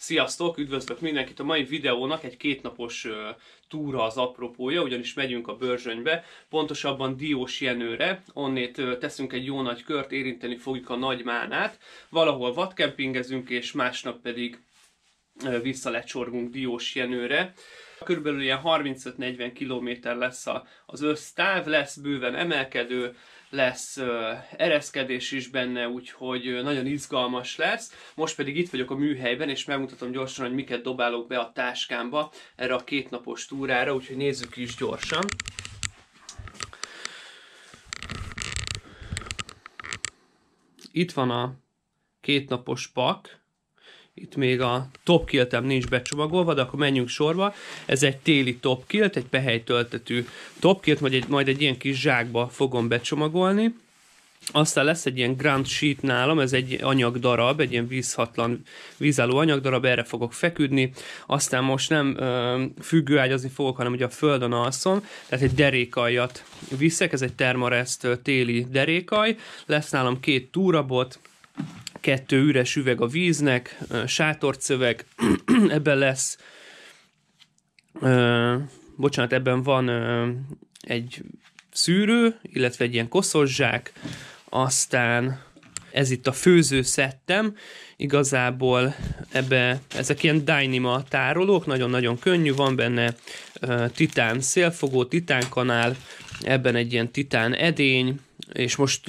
Sziasztok, üdvözlök mindenkit! A mai videónak egy kétnapos túra az apropója, ugyanis megyünk a Börzsönybe, pontosabban Diósjenőre. Onnét teszünk egy jó nagy kört, érinteni fogjuk a Nagymánát. Valahol vadkempingezünk, és másnap pedig visszalecsorgunk Diósjenőre. Körülbelül ilyen 35-40 km lesz az össztáv, lesz bőven emelkedő, lesz ereszkedés is benne, úgyhogy nagyon izgalmas lesz. Most pedig itt vagyok a műhelyben, és megmutatom gyorsan, hogy miket dobálok be a táskámba erre a kétnapos túrára, úgyhogy nézzük is gyorsan. Itt van a kétnapos pak. Itt még a topkiltem nincs becsomagolva, de akkor menjünk sorba. Ez egy téli topkilt, egy pehelytöltetű topkilt, majd egy ilyen kis zsákba fogom becsomagolni. Aztán lesz egy ilyen ground sheet nálam, ez egy anyagdarab, egy ilyen vízálló anyagdarab, erre fogok feküdni. Aztán most nem függőágyazni fogok, hanem ugye a földön alszom, tehát egy derékaljat viszek, ez egy Thermarest téli derékaj. Lesz nálam 2 túrabot, 2 üres üveg a víznek, sátorcöveg, ebben lesz, ebben van egy szűrő, illetve egy ilyen koszos zsák, aztán ez itt a főzőszettem, igazából ezek ilyen Dyneema tárolók, nagyon-nagyon könnyű, van benne titán szélfogó, titán kanál, ebben egy ilyen titán edény, és most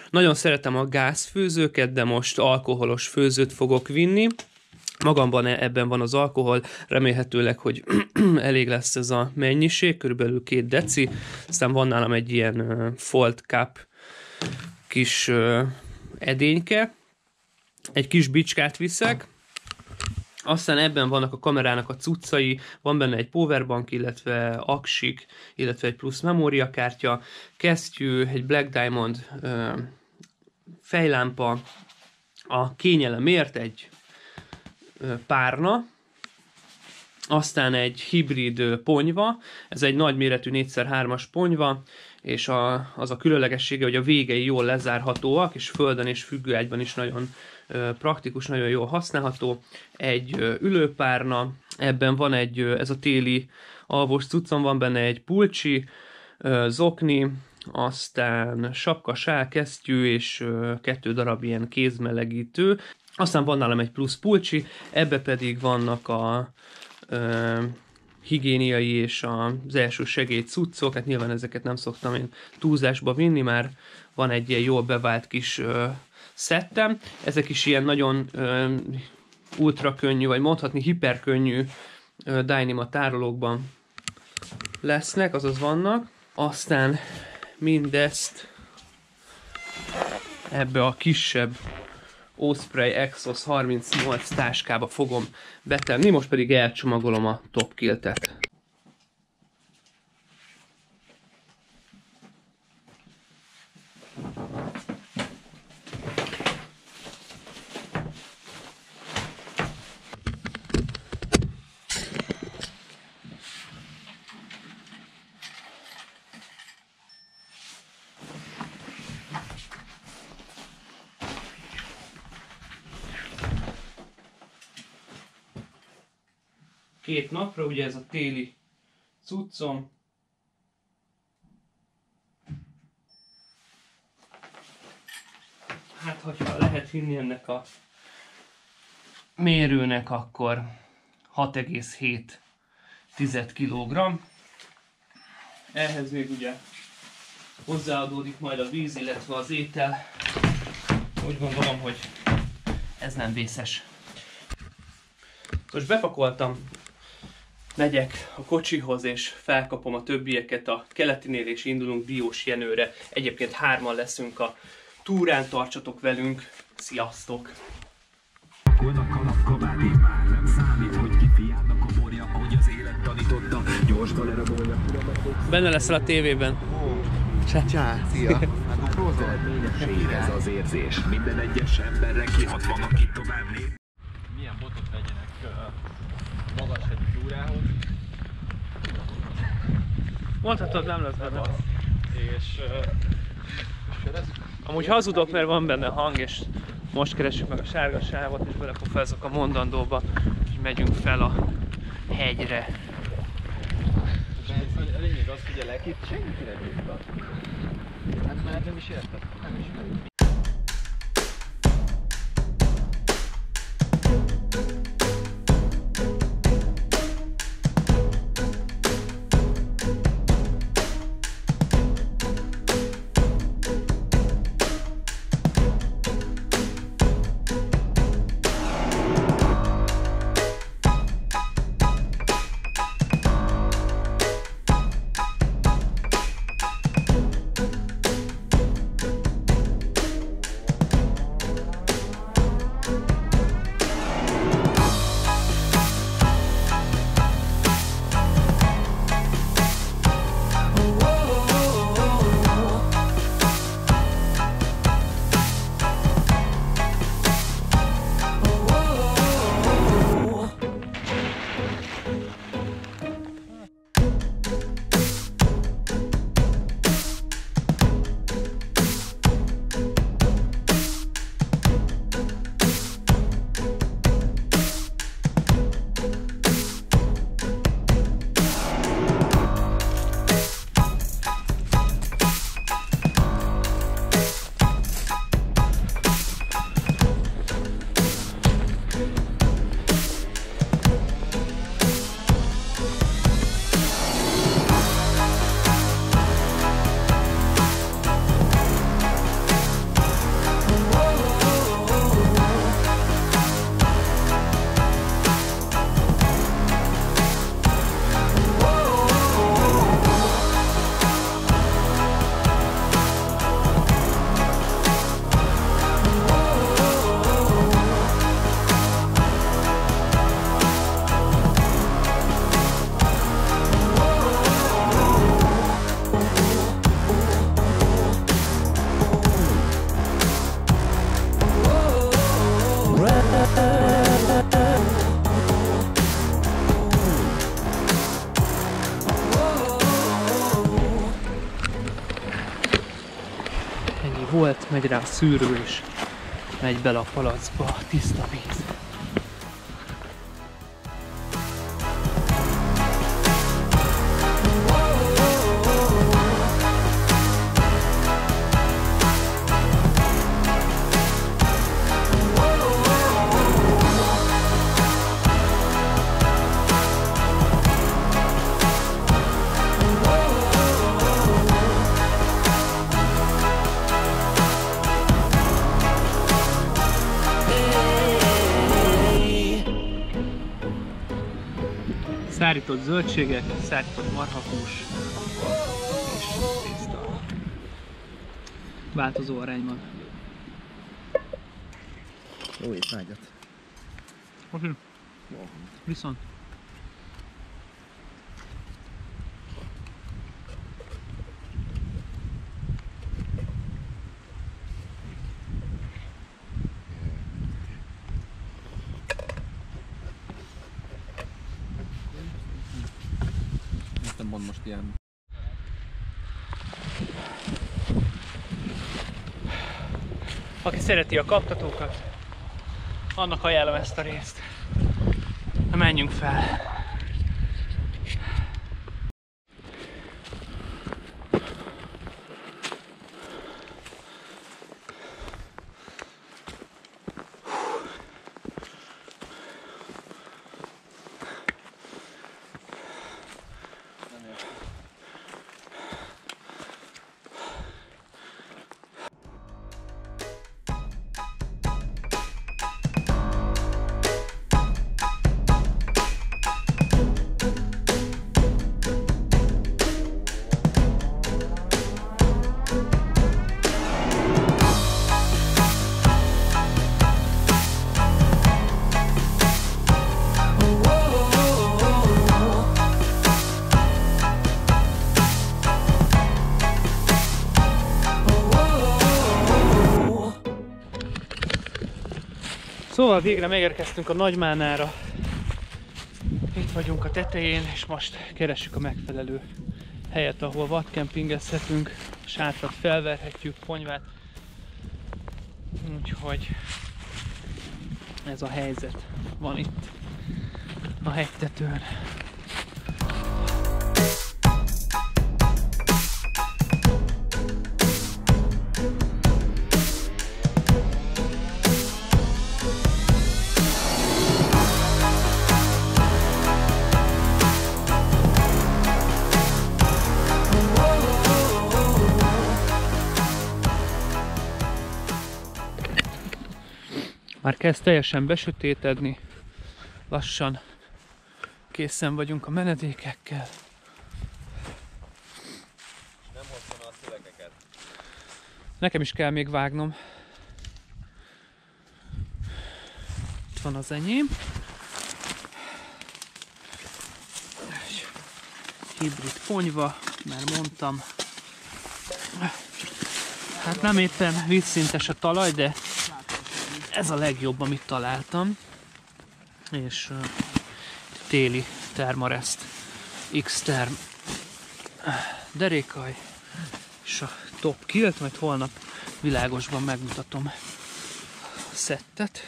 nagyon szeretem a gázfőzőket, de most alkoholos főzőt fogok vinni. Magamban ebben van az alkohol, remélhetőleg, hogy elég lesz ez a mennyiség, körülbelül 2 deci. Aztán van nálam egy ilyen Fold Cup kis edényke. Egy kis bicskát viszek. Aztán ebben vannak a kamerának a cuccai, van benne egy powerbank, illetve aksik, illetve egy plusz memóriakártya, kesztyű, egy Black Diamond fejlámpa, a kényelemért egy párna, aztán egy hibrid ponyva, ez egy nagyméretű 4x3-as ponyva, és az a különlegessége, hogy a végei jól lezárhatóak, és földön és függőágyban is nagyon praktikus, nagyon jól használható. Egy ülőpárna, ebben van ez a téli alvós cuccom, van benne egy pulcsi, zokni, aztán sapka, sál, kesztyű, és 2 darab ilyen kézmelegítő. Aztán van nálam egy plusz pulcsi, ebbe pedig vannak a higiéniai és az első segély cuccok, hát nyilván ezeket nem szoktam én túlzásba vinni, már van egy ilyen jól bevált kis szettem. Ezek is ilyen nagyon ultra könnyű, vagy mondhatni hiperkönnyű Dyneema tárolókban lesznek, azaz vannak. Aztán mindezt ebbe a kisebb Osprey Exos 38 táskába fogom betenni, most pedig elcsomagolom a topkiltet. Két napra, ugye ez a téli cuccom. Hát, hogyha lehet hinni ennek a mérőnek, akkor 6,7 kg. Ehhez még ugye hozzáadódik majd a víz, illetve az étel. Úgy gondolom, hogy ez nem vészes. Most bepakoltam, megyek a kocsihoz, és felkapom a többieket a keletinél, és indulunk Diósjenőre. Egyébként 3-an leszünk a túrán, tartsatok velünk, sziasztok! Benne leszel a tévében. Csá, szia! Ez az érzés, minden egyes emberre kihat van, aki tovább lép. Milyen botot vegyenek magashegyi túrához? Mondhatod, nem lesz benne. És Amúgy hazudok, mert van benne hang, és Most keressük meg a sárga sávot, és belekofázok a mondandóba, és megyünk fel a hegyre. A lényeg az, hogy a lekit senki nem tudta. Hát már nem is érted. Nem is érted. Volt, megy rá a szűrő, és megy bele a palacba a tiszta víz. Szárított zöldségek, szárított marhahús és tészta. Változó arányban. Jó étvágyat. Oké. Viszont. Nem mond most ilyen. Aki szereti a kaptatókat, annak ajánlom ezt a részt. Na menjünk fel! Szóval végre megérkeztünk a Nagymánára. Itt vagyunk a tetején, és most keressük a megfelelő helyet, ahol vadkempingezhetünk, sátrat felverhetjük, ponyvát. Úgyhogy ez a helyzet van itt a hegytetőn. Már kezd teljesen besötétedni, lassan készen vagyunk a menedékekkel. Nem hoztam a szövegeket. Nekem is kell még vágnom. Itt van az enyém. Hibrid ponyva, már mondtam. Hát nem éppen vízszintes a talaj, de ez a legjobb, amit találtam. És téli Thermarest X-Term derékaj és a top kilt, majd holnap világosban megmutatom a szettet.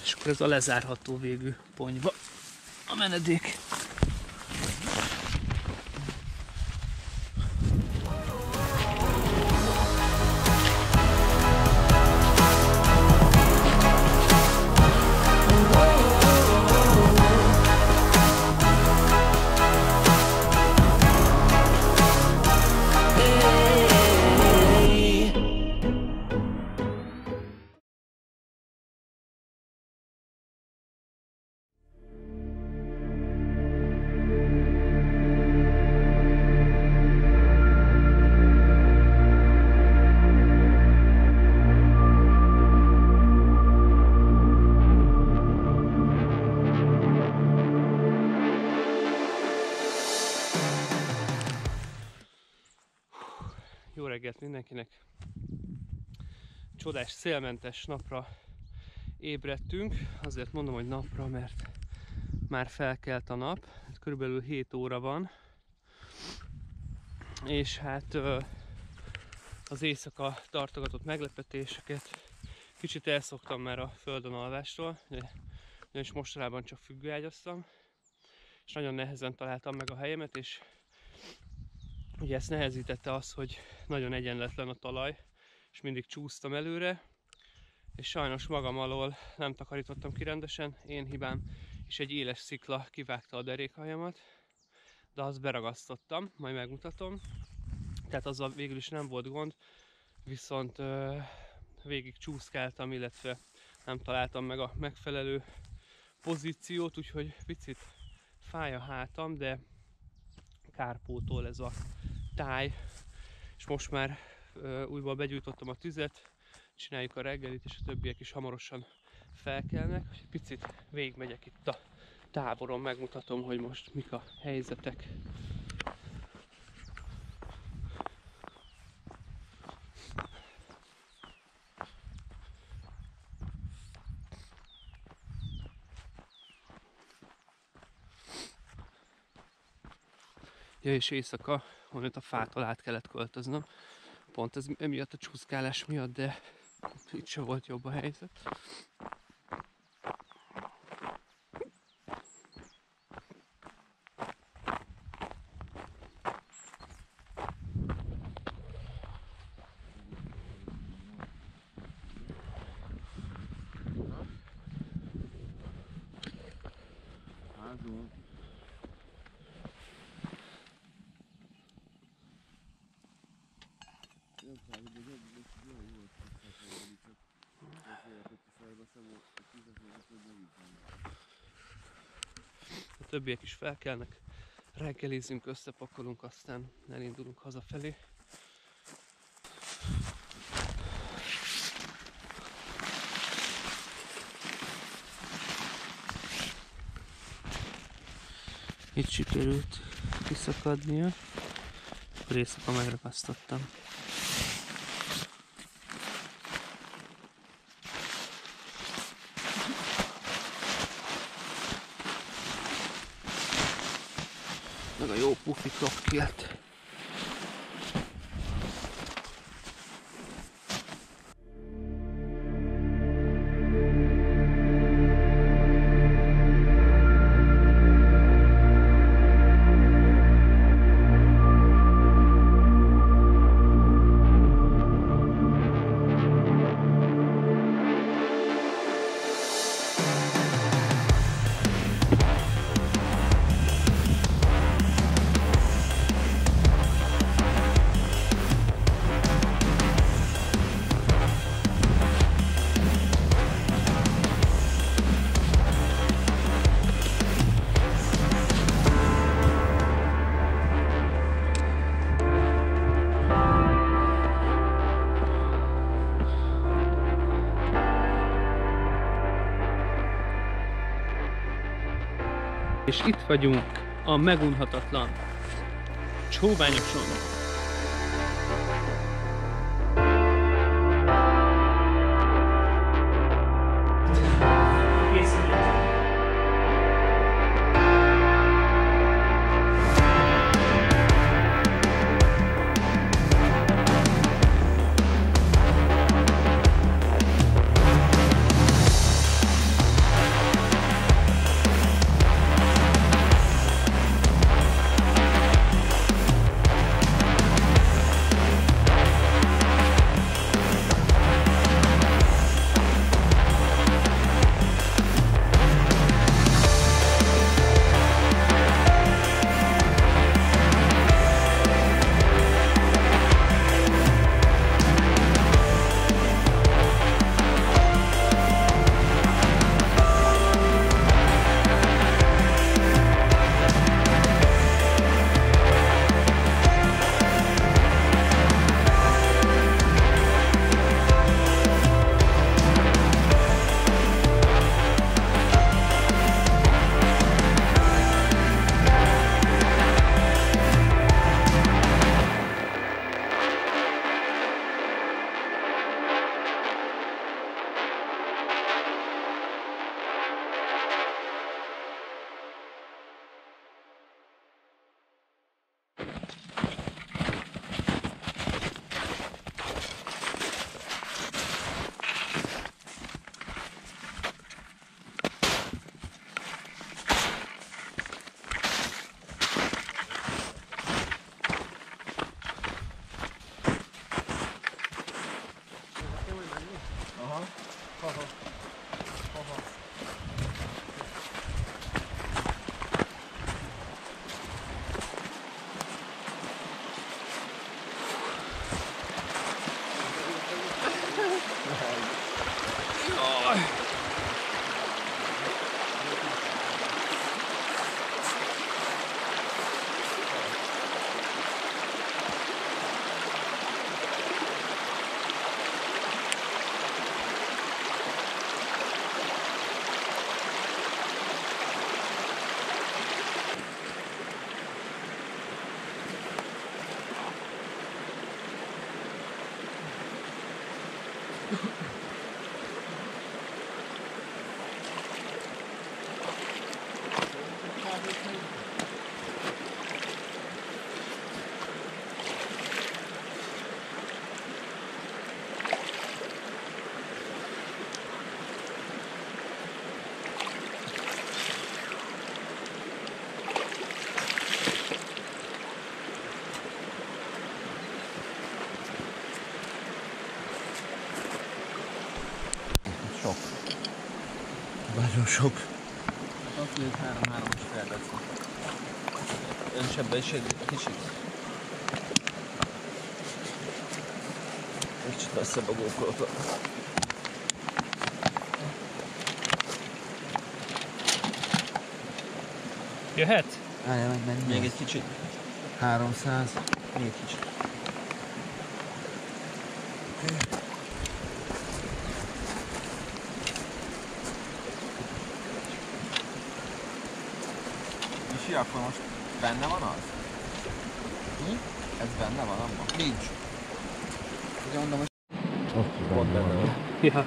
És akkor ez a lezárható végű ponyva a menedék. Jó reggelt mindenkinek! Csodás, szélmentes napra ébredtünk. Azért mondom, hogy napra, mert már felkelt a nap. Körülbelül 7 óra van. És hát az éjszaka tartogatott meglepetéseket. Kicsit elszoktam már a földön alvástól, ugyanis mostanában csak függőágyaztam. És nagyon nehezen találtam meg a helyemet, és ugye ezt nehezítette az, hogy nagyon egyenletlen a talaj, és mindig csúsztam előre, és sajnos magam alól nem takarítottam ki rendesen, én hibám, és egy éles szikla kivágta a derékhajamat, de azt beragasztottam, majd megmutatom. Tehát azzal végül is nem volt gond, viszont végig csúszkáltam, illetve nem találtam meg a megfelelő pozíciót, úgyhogy picit fáj a hátam, de kárpótol ez a táj, és most már újból begyújtottam a tüzet, csináljuk a reggelit, és a többiek is hamarosan felkelnek. Egy picit végigmegyek itt a táboron, megmutatom, hogy most mik a helyzetek. Ja, és éjszaka, onnét a fától át kellett költöznöm. Pont ez emiatt a csúszkálás miatt, de itt sem volt jobb a helyzet. A többiek is felkelnek, reggelizünk, összepakolunk, aztán elindulunk hazafelé. Itt sikerült kiszakadnia, akkor éjszaka megragasztottam. Meg a jó pufi topkilt. És itt vagyunk a megunhatatlan Csóványoson. Sok. Nagyon sok. Azt mondjuk 3-3-as felveszem. Ön sebbe is egy kicsit. Kicsit messzebb a GoPro-tól. Jöhet? Állja meg, menj. Még egy kicsit. 300. Még egy kicsit. És akkor most benne van az? Mi? Ez benne van abban? Nincs. Ugye mondom, hogy ott benne van. Ja.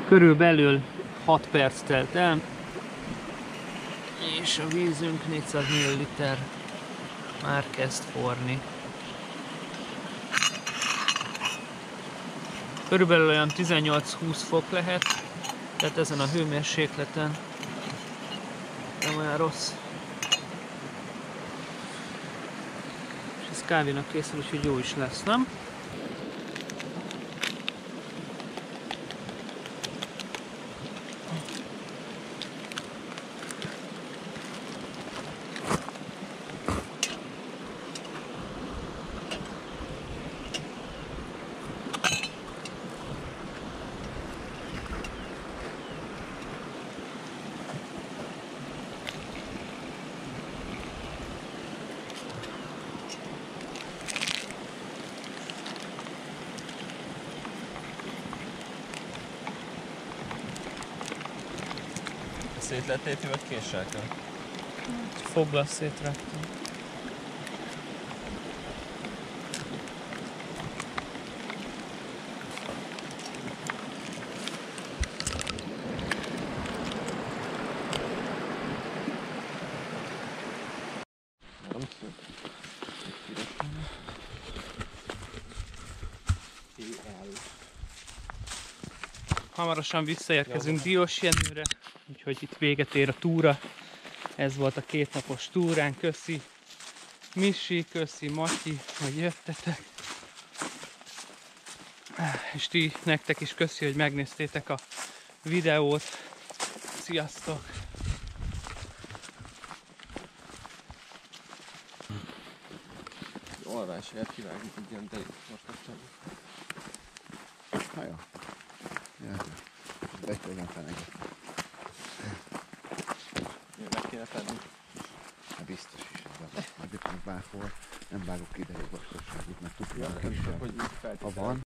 Körülbelül 6 perc telt el, és a vízünk 400 ml már kezd forni. Körülbelül olyan 18-20 fok lehet, tehát ezen a hőmérsékleten nem olyan rossz. És ez kávénak készül, úgyhogy jó is lesz, nem? Szét lettél vagy késsel kell? Foggal szétraktam. Hamarosan visszaérkezünk Diósjenőre, úgyhogy itt véget ér a túra. Ez volt a 2 napos túrán. Köszi Misi, köszi Matyi, hogy jöttetek. És ti, nektek is köszi, hogy megnéztétek a videót. Sziasztok! Alvásért kivágni egy ilyen derékmarkasság. Na jó. Egyébként feneget. Meg kéne tenni. Hát biztos is. Majd itt meg bárhol nem vágok ide egy vaskosságot, mert tudjuk, Ja, hogy hogy ha van,